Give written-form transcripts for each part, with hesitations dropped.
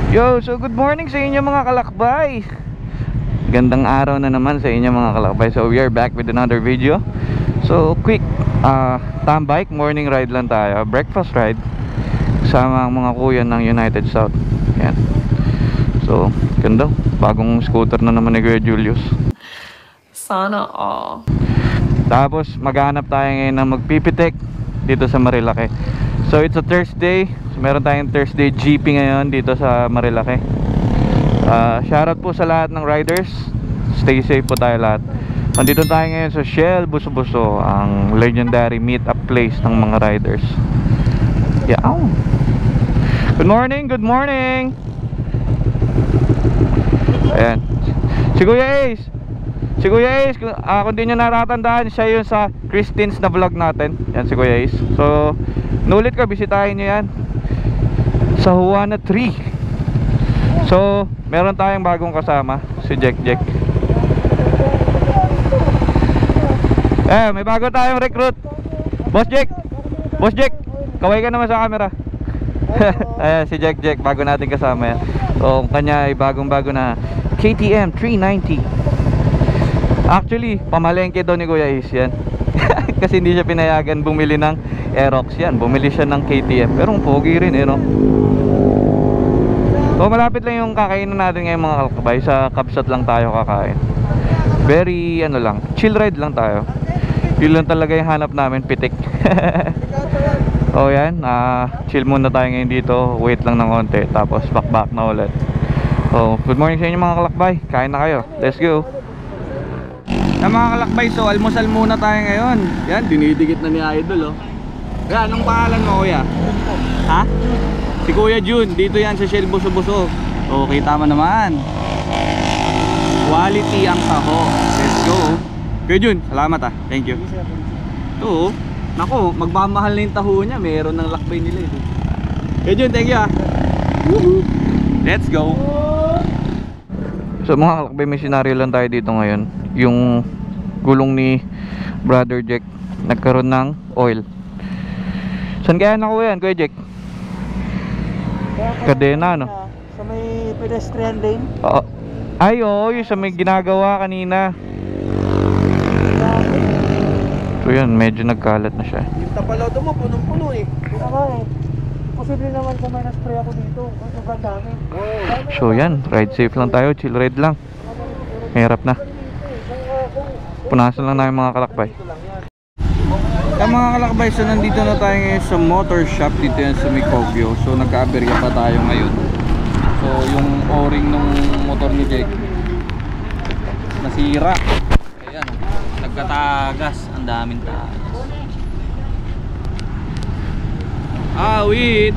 Yo, so good morning sa inyo mga kalakbay. Gandang araw na naman sa inyo mga kalakbay. So we are back with another video. So quick tambike, morning ride lang tayo. Breakfast ride kasama ang mga kuya ng United South. Yan. So ganda, bagong scooter na naman ni Kuya Julius. Sana all. Tapos maghanap tayo ngayon ng magpipitik dito sa Marilake. So it's a Thursday. So, meron tayong Thursday GP ngayon dito sa Marilake. Shoutout po sa lahat ng riders. Stay safe po tayo lahat. Nandito tayo ngayon sa Shell Buso-Buso, ang legendary meet-up place ng mga riders. Yaw. Good morning, good morning. Ayan. Si Kuya Ace. Si Kuya Ace, kung di nyo natatandaan, siya yun sa Christine's na vlog natin. Yan si Kuya Ace. So, nulit ko, bisitahin nyo yan sa Juana 3. So, meron tayong bagong kasama, si Jack. May bago tayong recruit. Boss Jack, kaway ka naman sa camera. Ayan, si Jack, bago natin kasama yan. So, kanya ay bagong-bago na KTM 390. Actually, pamalengke daw ni Kuya Ace yan. Kasi hindi siya pinayagan bumili ng Aerox yan. Bumili siya ng KTM. Pero ang pogi rin no? So malapit lang yung kakainin natin ngayon mga kalakbay. Sa Kapsat lang tayo kakain. Very lang, chill ride lang tayo. Yun lang talaga yung hanap namin, pitik. O yan, chill muna tayo ngayon dito. Wait lang ng konti. Tapos back na ulit. So good morning sa inyo mga kalakbay. Kain na kayo, let's go. Mga kalakbay, so almusal muna tayo ngayon. Yan, dinidikit na ni Idol Yan, anong pangalan mo kuya? Ha? Si Kuya Jun, dito yan sa Shell Buso-Buso. O, kita mo naman. Quality ang taho. Let's go. Kuya Jun, salamat thank you. Ito nako, magmamahal na yung taho niya. Meron ng lakbay nila ito. Kuya Jun, thank you Let's go. So mga kalakbay, may senaryo lang tayo dito ngayon. Yung gulong ni Brother Jack nagkaroon ng oil. Saan kaya nakuha yan, Kuya Jack? Kadena, no? Sa may pedestrian lane. Oo. Ay, oo, yung sa may ginagawa kanina. So yan, medyo nagkalat na siya. Yung tapalodo mo, punong-puno Posible naman kung may na-spray ako dito. Sobrang dami. So yan, ride safe lang tayo, chill ride lang. Mahirap na. Punasan lang namin mga kalakbay. Mga kalakbay, so nandito na tayo ngayon sa motor shop. Dito yan sa Micobio. So nagka-aberya pa tayo ngayon. So yung o-ring ng motor ni Jake nasira. Ayan, nagkatagas. Ang daming tagas. Wait.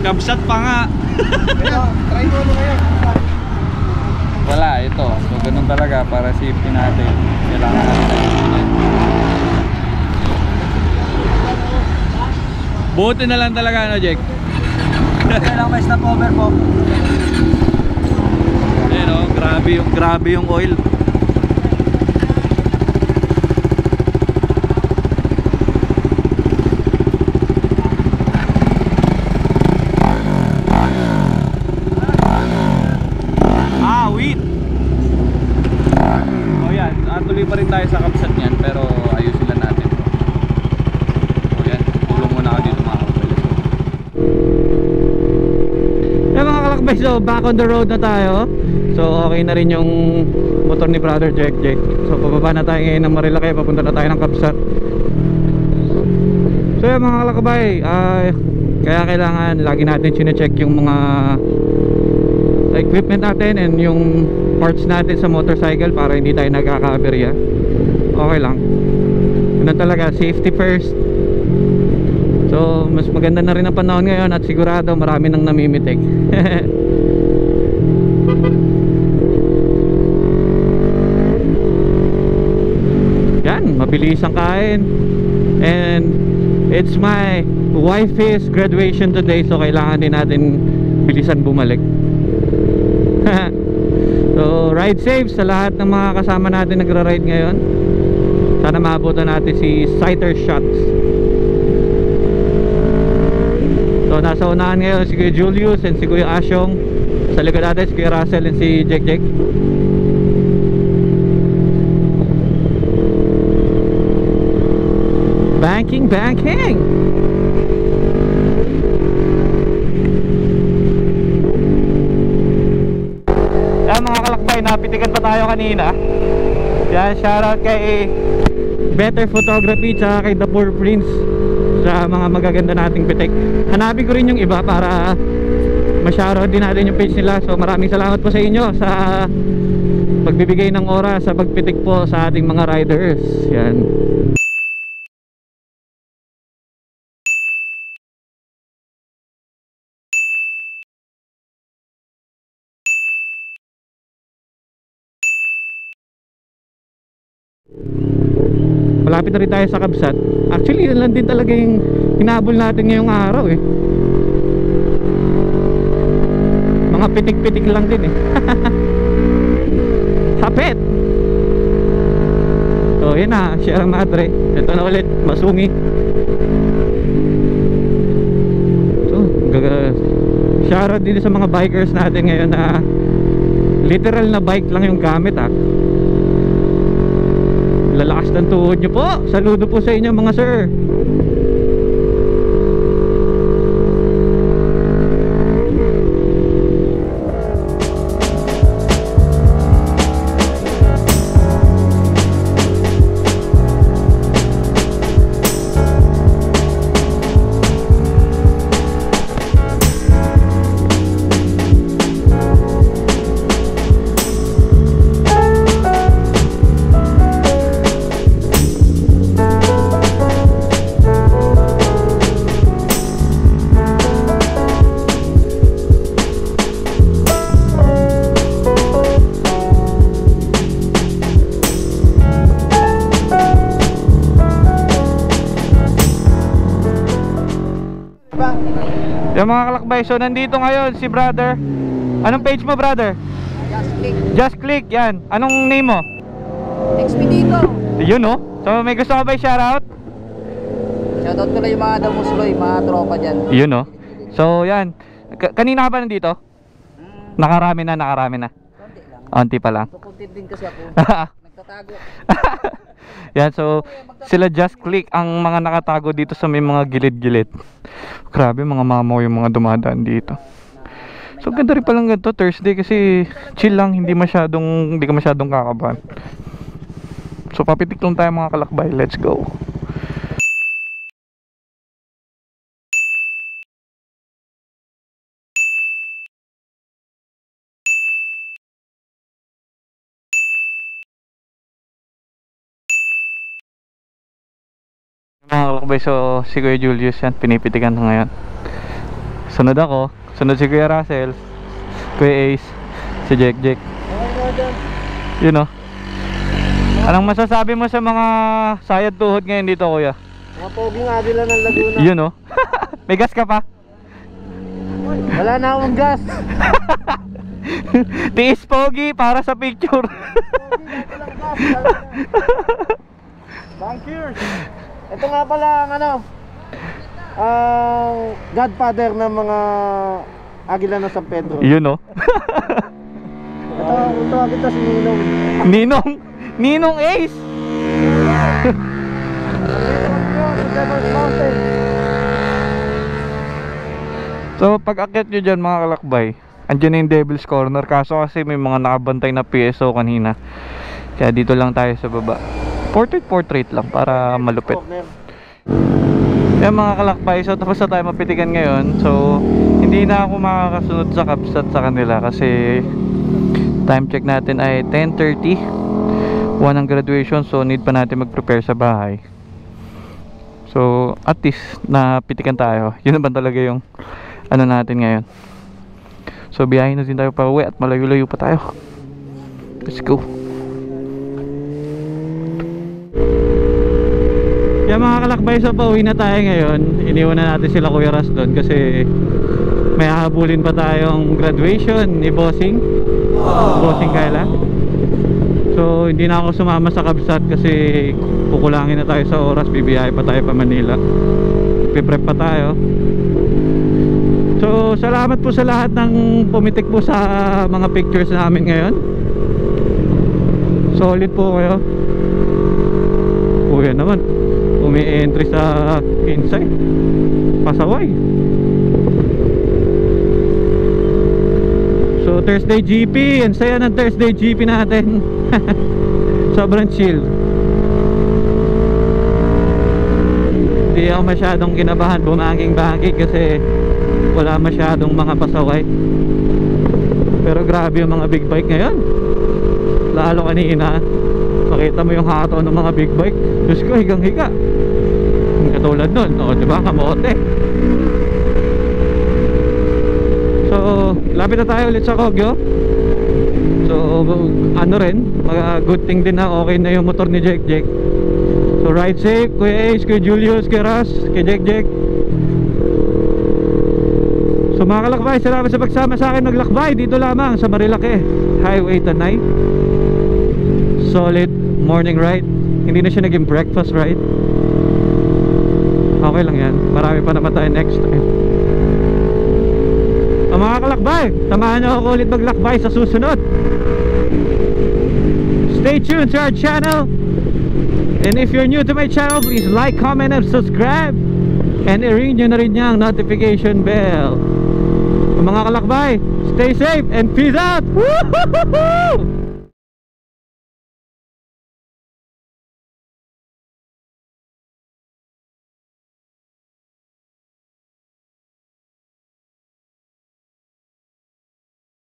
Kapsat pa nga. Try mo ngayon. Wala, ito. So ganun talaga para safety natin. Kailangan natin. Buti na lang talaga Jack. Kailangan may stop over po. Grabe yung oil. Tuloy pa rin tayo sa Kapsat niyan, pero ayusin lang natin. O yan, tulong muna ako dito mga kalakbay. Mga kalakbay, so back on the road na tayo. So okay na rin yung motor ni Brother Jack. So pababa na tayo ngayon ng Marilake, papunta na tayo ng Kapsat. So yan mga kalakbay, kaya kailangan lagi natin sine-check yung mga equipment natin and yung parts natin sa motorcycle para hindi tayo nagkaka-aberya. Okay lang. Ganun talaga, safety first. So mas maganda na rin ang panahon ngayon at sigurado marami nang namimitik. Yan, mabilis ang kain. And it's my wife's graduation today, so kailangan din natin bilisan bumalik. So ride safe sa lahat ng mga kasama natin nagra-ride ngayon. Sana maabutan natin si Sighter Shots. So So nasa unahan ngayon si Kuya Julius and si Kuya Asyong. Sa likod natin si Kuya Russell and si Jek Jek. Banking. Yan mga kalakbay, napitikan pa tayo kanina. Yan, shoutout kay Better Photography tsaka kay The Poor Prince sa mga magaganda nating pitik. Hanapin ko rin yung iba para ma-shoutout din natin yung page nila. So maraming salamat po sa inyo sa pagbibigay ng oras sa pagpitik po sa ating mga riders. Yan. Malapit na rin tayo sa Kabsat. Actually yun lang din talaga yung hinabol natin ngayong araw eh. Mga pitik-pitik lang din eh. Hapit. So yun na, Sierra Madre. Ito na ulit, Masungi. So shoutout din sa mga bikers natin ngayon na literal na bike lang yung gamit ah. Lalakas ng tuhod nyo po. Saludo po sa inyo mga sir. Yung mga kalakbay, so nandito ngayon si brother. Anong page mo brother? Just Click, yan. Anong name mo? Expedito. Yun oh. So may gusto ka ba i-shoutout? Shoutout ko lang yung mga damusloy, mga tropa dyan. Yun oh. So yan. Kanina ka ba nandito? Nakarami na. Konti lang. Onti pa lang. Kukuntin din kasi ako. Nagtatago. Yan, so sila Just Click ang mga nakatago dito sa may mga gilid-gilid. Grabe, mga mamaw yung mga dumadaan dito. So ganda rin palang ganito Thursday kasi chill lang, hindi ka masyadong kakabahan. So papitik lang tayo mga kalakbay, let's go. Mga kalakbay, so si Kuya Julius yan, pinipitikan ko ngayon. Sunod ako, sunod si Kuya Russell, Kuya Ace, si Jek Jek. Yun o. Anong masasabi mo sa mga sayad tuhod ngayon dito kuya? Mga poging agila ng Laguna. Yun o. May gas ka pa? Wala na akong gas. Tiis pogi para sa picture. Bankers. Ito nga pala ang ang godfather ng mga agila ng San Pedro. Yun o. Ito kita si Ninong. Ninong Ace. So pag akyat nyo dyan mga kalakbay, andyan na yung Devil's Corner. Kaso kasi may mga nakabantay na PSO kanina, kaya dito lang tayo sa baba. Portrait lang para malupit. Yan mga kalakbay, so tapos na tayo mapitikan ngayon. So hindi na ako makakasunod sa Kabsat sa kanila kasi time check natin ay 10:30. 1 ang graduation, so need pa natin mag-prepare sa bahay. So at least napitikan tayo. Yun naman talaga yung ano natin ngayon. So biyahin na din tayo pa uwi at malayo-layo pa tayo. Let's go. Yan mga kalakbay, so pauwi na tayo ngayon. Iniwan na natin sila Kuya Ras doon kasi may hahabulin pa tayong graduation ni Bossing. Bossing Kayla. So hindi na ako sumama sa Kabsat kasi kukulangin na tayo sa oras. Bibiyahe pa tayo pa Manila. Piprep pa tayo. So salamat po sa lahat ng pumitik po sa mga pictures namin ngayon. Solid po kayo. Kuya naman umi-entry sa Kinsay, pasaway. So Thursday GP, ang saya ng Thursday GP natin. Sobrang chill. Hindi ako masyadong kinabahan bumanging-banging kasi wala masyadong mga pasaway. Pero grabe yung mga big bike ngayon. Lalo kanina, makita mo yung hataw ng mga big bike. Diyos ko, higang-higa. Katulad nun, o diba, kamote. So, lapit na tayo ulit sa Kogyo. So, ano rin, good thing din na okay na yung motor ni Jek Jek. So, ride safe, Kuya Ace, Kuya Julius, Kuya Ras, Kuya Jek Jek. So mga kalakbay, salamat sa pagsama sa akin naglakbay dito lamang sa Marilake Highway Tanay. Solid morning ride. Hindi na siya naging breakfast ride. Okay lang yan, marami pa naman tayo next time. Mga kalakbay, samahan nyo ako ulit maglakbay sa susunod. Stay tuned to our channel. And if you're new to my channel, please like, comment, and subscribe. And i-ring nyo na rin yung notification bell. Mga kalakbay, stay safe and peace out! Woo-hoo-hoo-hoo!